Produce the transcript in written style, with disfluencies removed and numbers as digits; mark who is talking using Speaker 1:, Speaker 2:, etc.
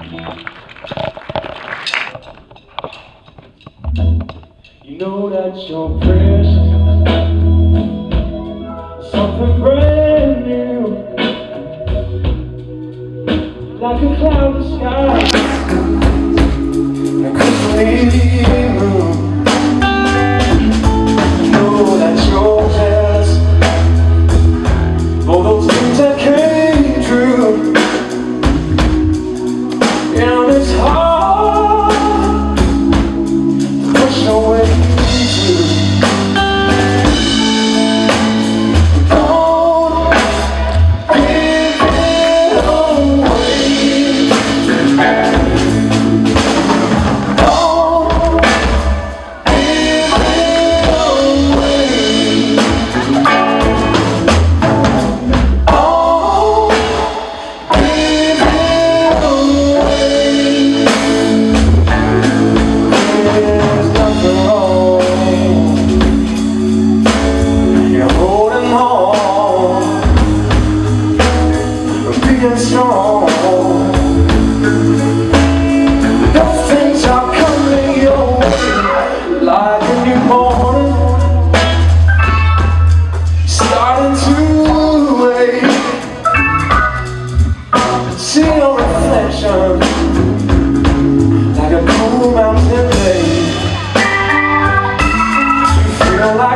Speaker 1: You know that you're precious, something brand new, like a cloudless sky, and a crystalline moon. You know that you're jealous for those things that came true, and it's hard to push away. Strong. Those things are coming your way, like a new morning, starting to wake. See your reflection, like a cool mountain lake. You feel like